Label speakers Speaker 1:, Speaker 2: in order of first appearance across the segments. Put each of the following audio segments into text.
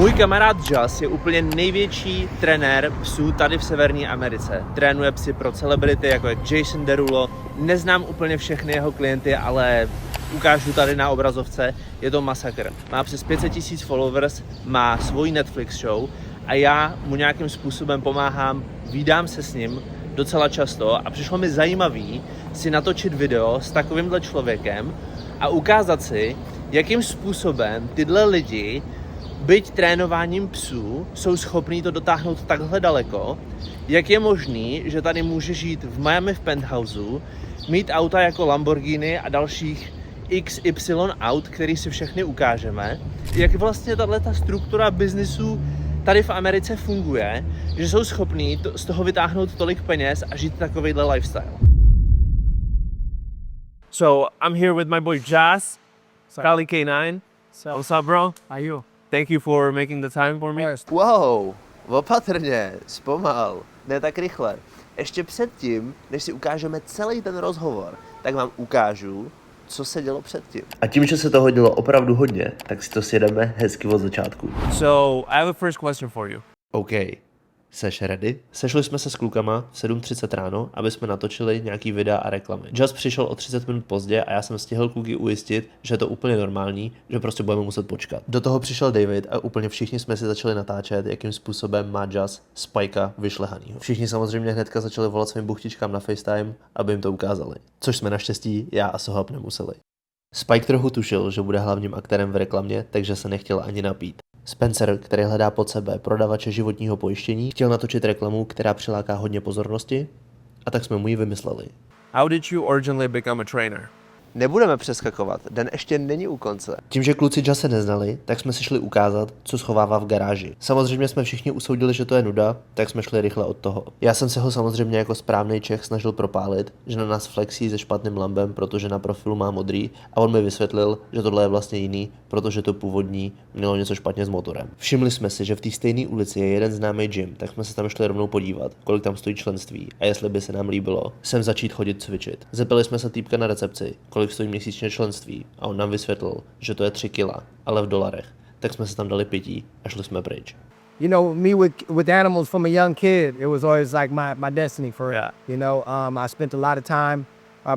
Speaker 1: Můj kamarád Jas je úplně největší trenér psů tady v Severní Americe. Trénuje psy pro celebrity, jako je Jason Derulo. Neznám úplně všechny jeho klienty, ale ukážu tady na obrazovce. Je to masakr. Má přes 500 000 followers, má svoji Netflix show a já mu nějakým způsobem pomáhám, vídám se s ním docela často a přišlo mi zajímavý si natočit video s takovýmhle člověkem a ukázat si, jakým způsobem tyhle lidi, byť trénováním psů, jsou schopní to dotáhnout takhle daleko, jak je možný, že tady může žít v Miami v penthouseu, mít auta jako Lamborghini a dalších XY aut, který si všechny ukážeme, jak vlastně tato struktura biznisu tady v Americe funguje, že jsou schopní z toho vytáhnout tolik peněz a žít takovýhle lifestyle. So, I'm here with my boy Jas, Kylie K9.
Speaker 2: So,
Speaker 1: What's up, bro?
Speaker 2: how you?
Speaker 1: Thank you for making the time for me.
Speaker 3: Wow, opatrně, zpomal, ne tak rychle. Ještě předtím, než si ukážeme celý ten rozhovor, tak vám ukážu, co se dělo předtím. A tím, že se toho dělo opravdu hodně, tak si to sjedeme hezky od začátku.
Speaker 1: So, I have a first question for you.
Speaker 3: OK, seš ready? Sešli jsme se s klukama v 7:30 ráno, aby jsme natočili nějaký videa a reklamy. Just přišel o 30 minut pozdě a já jsem stihl kluky ujistit, že je to úplně normální, že prostě budeme muset počkat. Do toho přišel David a úplně všichni jsme si začali natáčet, jakým způsobem má Just Spikea vyšlehanýho. Všichni samozřejmě hnedka začali volat svým buchtičkám na FaceTime, aby jim to ukázali. Což jsme naštěstí já a Sohab nemuseli. Spike trochu tušil, že bude hlavním aktérem v reklamě, takže se nechtěl ani napít. Spencer, který hledá pod sebe prodavače životního pojištění, chtěl natočit reklamu, která přiláká hodně pozornosti, a tak jsme mu ji vymysleli.
Speaker 1: How did you originally become a trainer?
Speaker 3: Nebudeme přeskakovat, den ještě není u konce. Tím, že kluci Jase neznali, tak jsme si šli ukázat, co schovává v garáži. Samozřejmě jsme všichni usoudili, že to je nuda, tak jsme šli rychle od toho. Já jsem se ho samozřejmě jako správný Čech snažil propálit, že na nás flexí se špatným lambem, protože na profilu má modrý, a on mi vysvětlil, že tohle je vlastně jiný, protože to původní mělo něco špatně s motorem. Všimli jsme si, že v té stejné ulici je jeden známý gym, tak jsme se tam šli rovnou podívat, kolik tam stojí členství a jestli by se nám líbilo sem začít chodit cvičit. Zeptali jsme se týpka na recepci, kolik stojí měsíčně členství, a on nám vysvětlil, že to je 3 kila, ale v dolarech. Tak jsme se tam dali pití a šli jsme pryč.
Speaker 2: You know, me with animals from a young kid, it was always like my destiny for it.
Speaker 1: Yeah.
Speaker 2: You know, I spent a lot of time.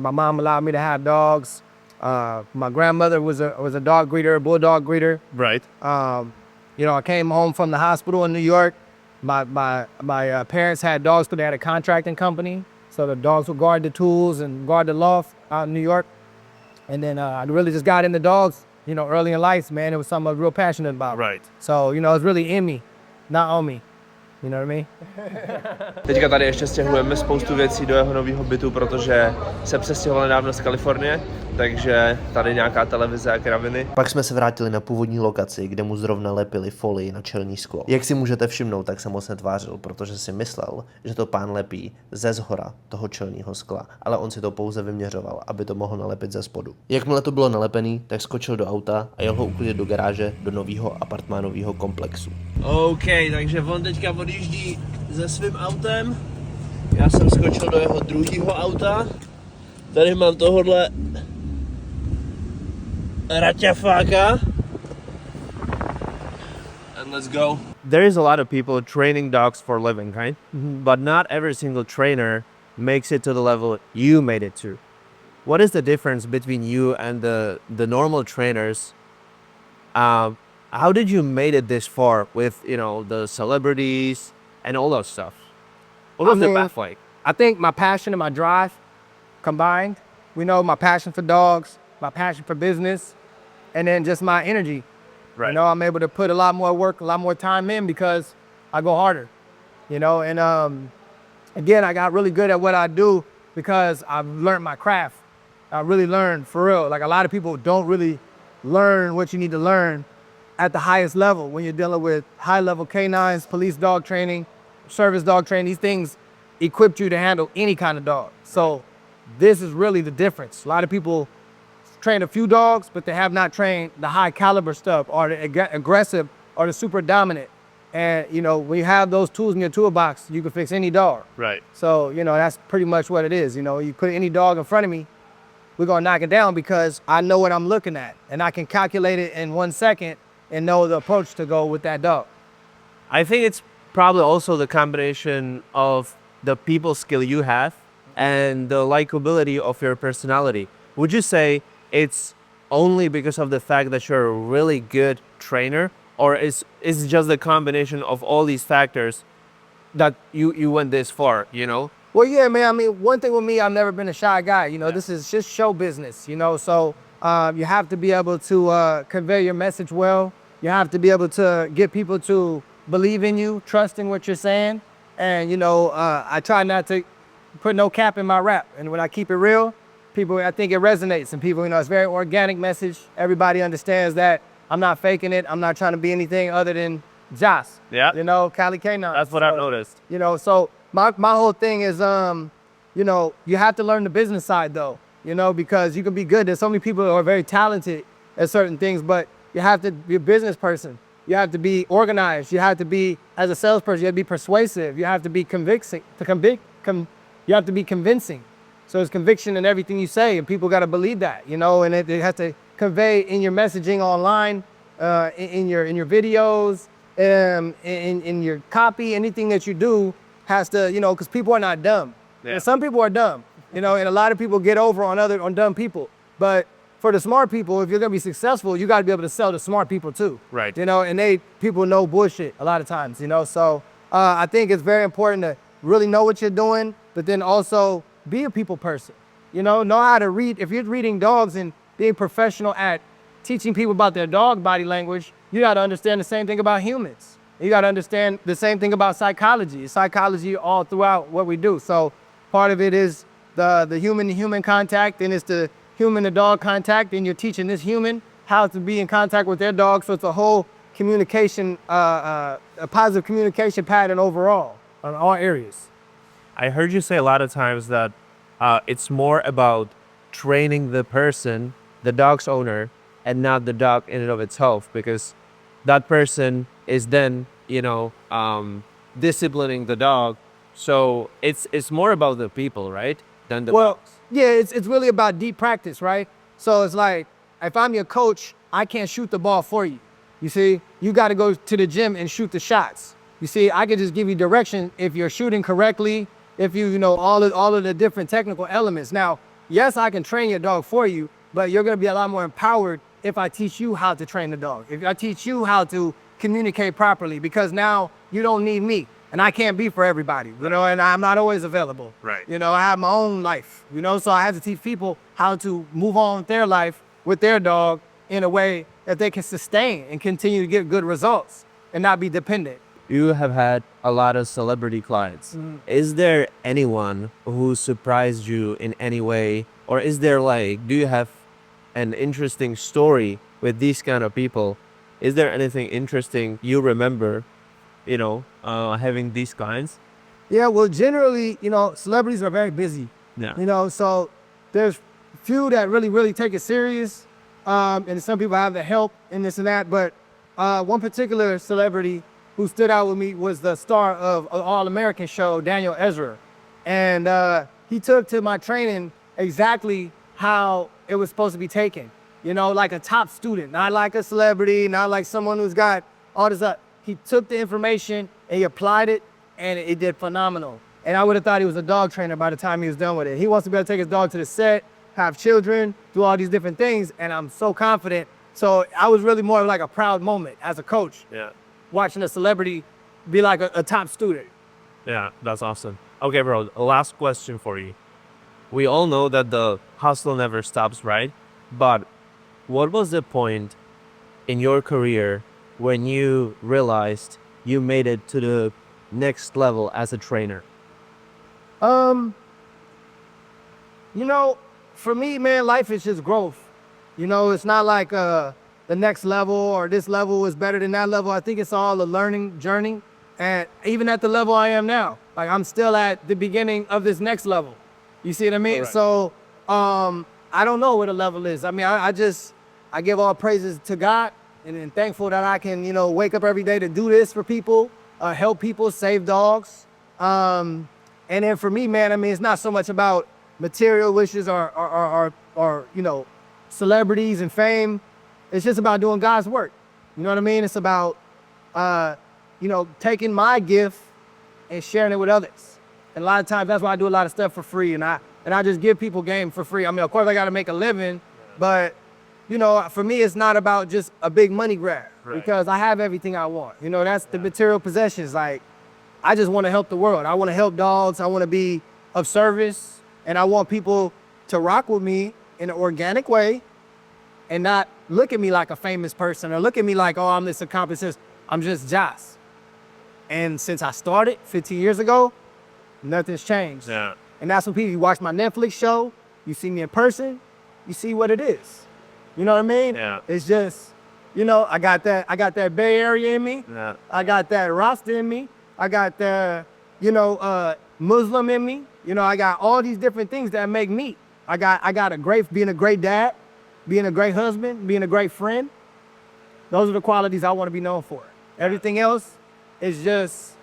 Speaker 2: My mom allowed me to have dogs. My grandmother was a dog breeder, a bulldog breeder.
Speaker 1: Right.
Speaker 2: You know, I came home from the hospital in New York. My parents had dogs, but they had a contracting company. So the dogs would guard the tools and guard the loft out in New York. And then I really just got into dogs, you know, early in life, man. It was something I was real passionate about.
Speaker 1: Right.
Speaker 2: So, you know, it's really in me, not on me. You know what I mean?
Speaker 1: Teďka tady ještě stěhujeme spoustu věcí do jeho nového bytu, protože se přestěhoval nedávno z Kalifornie, takže tady nějaká televize a kraviny.
Speaker 3: Pak jsme se vrátili na původní lokaci, kde mu zrovna lepili folii na čelní sklo. Jak si můžete všimnout, tak se moc netvářil, protože si myslel, že to pán lepí ze zhora toho čelního skla, ale on si to pouze vyměřoval, aby to mohl nalepit ze spodu. Jakmile to bylo nalepený, tak skočil do auta a jel ho uklidit do garáže do nového apartmánového komplexu.
Speaker 1: OK, takže on teďka odjíždí se svým autem. Já jsem skočil do jeho druhého auta. Tady mám tohodle raťafáka. And let's go. There is a lot of people training dogs for a living, right? Mm-hmm. But not every single trainer makes it to the level you made it to. What is the difference between you and the normal trainers? How did you made it this far with, you know, the celebrities and all that stuff? What was the path like?
Speaker 2: I think my passion and my drive combined. We know my passion for dogs, my passion for business, and then just my energy.
Speaker 1: Right.
Speaker 2: You know, I'm able to put a lot more work, a lot more time in because I go harder. You know, and again, I got really good at what I do because I've learned my craft. I really learned for real. Like a lot of people don't really learn what you need to learn at the highest level when you're dealing with high-level canines, police dog training, service dog training. These things equip you to handle any kind of dog. So this is really the difference. A lot of people train a few dogs, but they have not trained the high-caliber stuff or the aggressive or the super dominant. And, you know, when you have those tools in your toolbox, you can fix any dog.
Speaker 1: Right.
Speaker 2: So, you know, that's pretty much what it is. You know, you put any dog in front of me, we're going to knock it down because I know what I'm looking at. And I can calculate it in 1 second and know the approach to go with that dog.
Speaker 1: I think it's probably also the combination of the people skill you have and the likability of your personality. Would you say it's only because of the fact that you're a really good trainer, or is it just the combination of all these factors that you went this far, you know?
Speaker 2: Well, yeah, man. I mean, one thing with me, I've never been a shy guy. You know, this is just show business, you know, so you have to be able to convey your message well. You have to be able to get people to believe in you, trusting what you're saying. And, you know, I try not to put no cap in my rap. And when I keep it real, people, I think it resonates. And people, you know, it's a very organic message. Everybody understands that I'm not faking it. I'm not trying to be anything other than Joss.
Speaker 1: Yeah.
Speaker 2: You know, Kylie Jenner.
Speaker 1: That's what I've noticed.
Speaker 2: You know, so my whole thing is, you know, you have to learn the business side though, you know, because you can be good. There's so many people who are very talented at certain things, but you have to be a business person. You have to be organized. You have to be, as a salesperson, you have to be persuasive. You have to be convincing. You have to be convincing. So there's conviction in everything you say, and people got to believe that, you know, and it has to convey in your messaging online, in your videos, in your copy. Anything that you do has to, you know, because people are not dumb.
Speaker 1: Yeah.
Speaker 2: And some people are dumb, you know, and a lot of people get over on dumb people. But for the smart people, if you're gonna be successful, you got to be able to sell to smart people too.
Speaker 1: Right.
Speaker 2: You know, and people know bullshit a lot of times, you know. So I think it's very important to really know what you're doing, but then also be a people person. You know how to read. If you're reading dogs and being professional at teaching people about their dog body language, you got to understand the same thing about humans. You got to understand the same thing about psychology. Psychology all throughout what we do. So part of it is the human-to-human contact, and it's the human-to-dog contact, and you're teaching this human how to be in contact with their dog. So it's a whole communication, a positive communication pattern overall on all areas.
Speaker 1: I heard you say a lot of times that it's more about training the person, the dog's owner, and not the dog in and of itself, because that person is then, you know, disciplining the dog. So it's more about the people, right, than the dogs.
Speaker 2: Yeah, it's really about deep practice, right? So it's like, if I'm your coach, I can't shoot the ball for you. You see, you got to go to the gym and shoot the shots. You see, I can just give you direction if you're shooting correctly, if you know all of the different technical elements. Now, yes, I can train your dog for you, but you're going to be a lot more empowered if I teach you how to train the dog. If I teach you how to communicate properly, because now you don't need me, and I can't be for everybody, you know, and I'm not always available.
Speaker 1: Right.
Speaker 2: You know, I have my own life, you know, so I have to teach people how to move on with their life with their dog in a way that they can sustain and continue to get good results and not be dependent.
Speaker 1: You have had a lot of celebrity clients. Is there anyone who surprised you in any way? Or is there do you have an interesting story with these kind of people? Is there anything interesting you remember, you know, having these clients?
Speaker 2: Yeah, well, generally, you know, celebrities are very busy.
Speaker 1: Yeah.
Speaker 2: You know, so there's few that really take it serious. And some people have the help and this and that. But one particular celebrity who stood out with me was the star of an All-American show, Daniel Ezra. And he took to my training exactly how it was supposed to be taken. You know, like a top student, not like a celebrity, not like someone who's got all this up. He took the information and he applied it, and it did phenomenal. And I would have thought he was a dog trainer by the time he was done with it. He wants to be able to take his dog to the set, have children, do all these different things, and I'm so confident. So I was really more of like a proud moment as a coach.
Speaker 1: Yeah.
Speaker 2: Watching a celebrity be like a top student.
Speaker 1: Yeah, that's awesome. Okay, bro, last question for you. We all know that the hustle never stops, right? But what was the point in your career when you realized you made it to the next level as a trainer?
Speaker 2: You know, for me, man, life is just growth. You know, it's not like the next level or this level is better than that level. I think it's all a learning journey. And even at the level I am now, like I'm still at the beginning of this next level. You see what I mean?
Speaker 1: Right.
Speaker 2: So I don't know what the level is. I mean, I give all praises to God, and thankful that I can, you know, wake up every day to do this for people, help people, save dogs. And then for me, man, I mean, it's not so much about material wishes or you know, celebrities and fame. It's just about doing God's work. You know what I mean? It's about, taking my gift and sharing it with others. And a lot of times that's why I do a lot of stuff for free, and I just give people game for free. I mean, of course I got to make a living, but for me it's not about just a big money grab, because I have everything I want. That's the material possessions. Like, I just want to help the world. I want to help dogs. I want to be of service, and I want people to rock with me in an organic way and not look at me like a famous person or look at me like, oh, I'm this accomplished. I'm just Josh. And since I started 15 years ago, nothing's changed.
Speaker 1: Yeah.
Speaker 2: And that's when you watch my Netflix show, you see me in person, you see what it is. You know what I mean?
Speaker 1: Yeah.
Speaker 2: It's just, I got that Bay Area in me.
Speaker 1: Yeah.
Speaker 2: I got that Rasta in me. I got the, Muslim in me. I got all these different things that make me. I got being a great dad, being a great husband, being a great friend. Those are the qualities I want to be known for. Everything else is just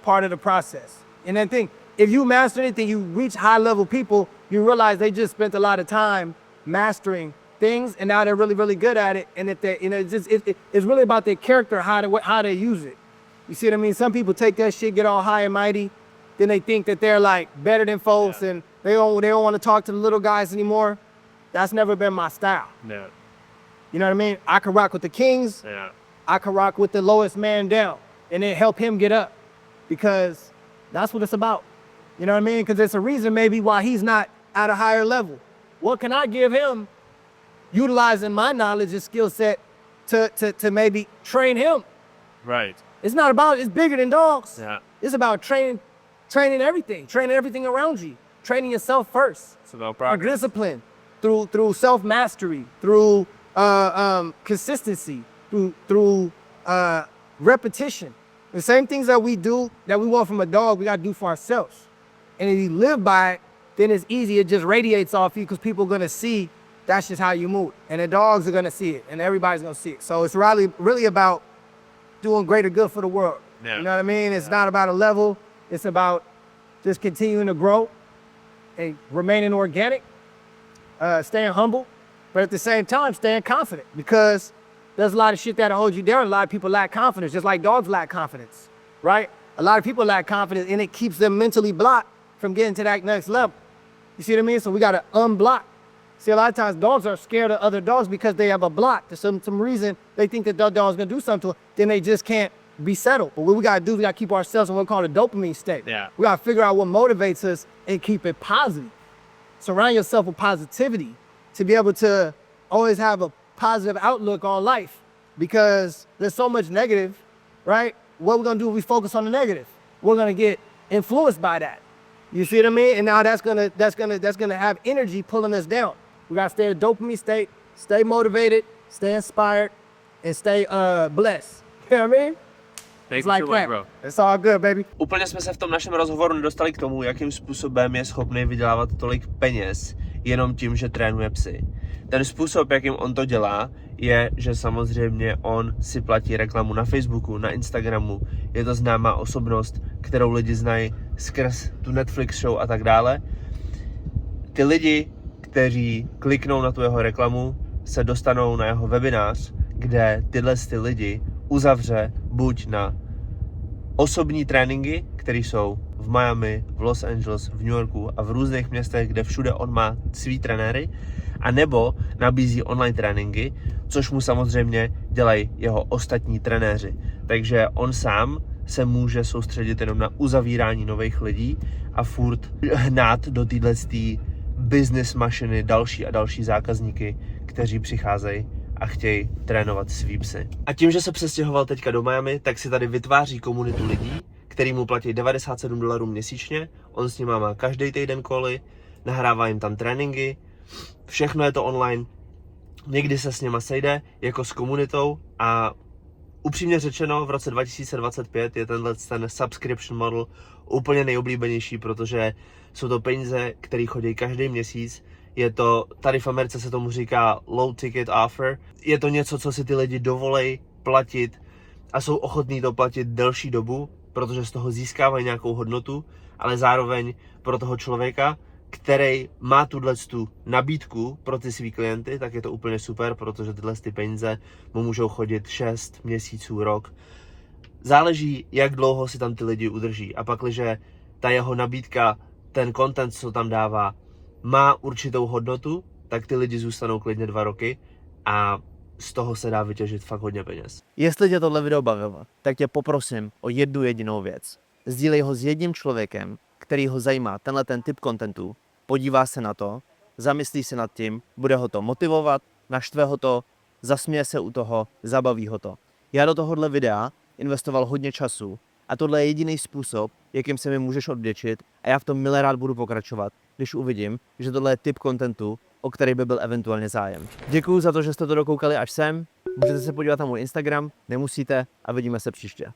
Speaker 2: part of the process. And then if you master anything, you reach high level people, you realize they just spent a lot of time mastering things, and now they're really, really good at it. And it's really about their character, how they use it. You see what I mean? Some people take that shit, get all high and mighty, then they think that they're like better than folks, and they don't want to talk to the little guys anymore. That's never been my style.
Speaker 1: Yeah.
Speaker 2: You know what I mean? I can rock with the kings.
Speaker 1: Yeah.
Speaker 2: I can rock with the lowest man down, and then help him get up, because that's what it's about. You know what I mean? Because there's a reason maybe why he's not at a higher level. What can I give him, utilizing my knowledge and skill set to maybe train him?
Speaker 1: Right.
Speaker 2: It's bigger than dogs.
Speaker 1: Yeah.
Speaker 2: It's about training everything around you, training yourself first.
Speaker 1: It's about progress.
Speaker 2: Discipline, through self-mastery, through consistency, through repetition. The same things that we do that we want from a dog, we gotta do for ourselves. And if you live by it, then it's easy. It just radiates off you, because people are gonna see that's just how you move. And the dogs are gonna see it, and everybody's gonna see it. So it's really about doing greater good for the world.
Speaker 1: Yeah.
Speaker 2: You know what I mean? It's not about a level. It's about just continuing to grow and remaining organic, staying humble, but at the same time, staying confident, because there's a lot of shit that'll hold you down. A lot of people lack confidence, just like dogs lack confidence, right? A lot of people lack confidence, and it keeps them mentally blocked from getting to that next level. You see what I mean? So we gotta unblock. See, a lot of times dogs are scared of other dogs because they have a block. For some reason, they think that the dog's gonna do something to them, then they just can't be settled. But what we gotta do, we gotta keep ourselves in what's called a dopamine state.
Speaker 1: Yeah.
Speaker 2: We gotta figure out what motivates us and keep it positive. Surround yourself with positivity to be able to always have a positive outlook on life, because there's so much negative, right? What we're gonna do if we focus on the negative? We're gonna get influenced by that. You see what I mean? And now that's gonna have energy pulling us down. We gotta stay in a dopamine state, stay motivated, stay inspired, and stay blessed. You know what I mean?
Speaker 1: Thank
Speaker 2: It's like that.
Speaker 1: bro.
Speaker 2: It's all good, baby.
Speaker 1: Úplně jsme se v tom našem rozhovoru nedostali k tomu, jakým způsobem je schopný vydělávat tolik peněz jenom tím, že trénuje psy. Ten způsob, jakým on to dělá, je, že samozřejmě on si platí reklamu na Facebooku, na Instagramu. Je to známá osobnost, kterou lidi znají skrz tu Netflix show a tak dále. Ty lidi, kteří kliknou na tu jeho reklamu, se dostanou na jeho webinář, kde ty lidi uzavře buď na osobní tréninky, které jsou v Miami, v Los Angeles, v New Yorku a v různých městech, kde všude on má svý trenéry, a nebo nabízí online tréninky, což mu samozřejmě dělají jeho ostatní trenéři. Takže on sám se může soustředit jenom na uzavírání nových lidí a furt hnát do této business mašiny další a další zákazníky, kteří přicházejí a chtějí trénovat svý psy. A tím, že se přestěhoval teďka do Miami, tak si tady vytváří komunitu lidí, který mu platí $97 měsíčně, on s nima má každý týden koly, nahrává jim tam tréninky, všechno je to online, někdy se s nima sejde jako s komunitou a upřímně řečeno v roce 2025 je ten subscription model úplně nejoblíbenější, protože jsou to peníze, které chodí každý měsíc. Je to, tady v Americe se tomu říká low ticket offer. Je to něco, co si ty lidi dovolej platit a jsou ochotní to platit delší dobu, protože z toho získávají nějakou hodnotu, ale zároveň pro toho člověka, který má tu nabídku pro ty svý klienty, tak je to úplně super, protože tyhle ty peníze mu můžou chodit 6 měsíců, rok. Záleží, jak dlouho si tam ty lidi udrží. A pak, když ta jeho nabídka, ten content, co tam dává, má určitou hodnotu, tak ty lidi zůstanou klidně 2 roky a z toho se dá vytěžit fakt hodně peněz.
Speaker 3: Jestli tě tohle video bavilo, tak tě poprosím o jednu jedinou věc. Sdílej ho s jedním člověkem, který ho zajímá ten typ contentu, podívá se na to, zamyslí se nad tím, bude ho to motivovat, naštve ho to, zasměje se u toho, zabaví ho to. Já do tohohle videa investoval hodně času a tohle je jediný způsob, jakým se mi můžeš odvděčit a já v tom milé rád budu pokračovat, když uvidím, že tohle je typ contentu, o který by byl eventuálně zájem. Děkuju za to, že jste to dokoukali až sem, můžete se podívat na můj Instagram, nemusíte a vidíme se příště.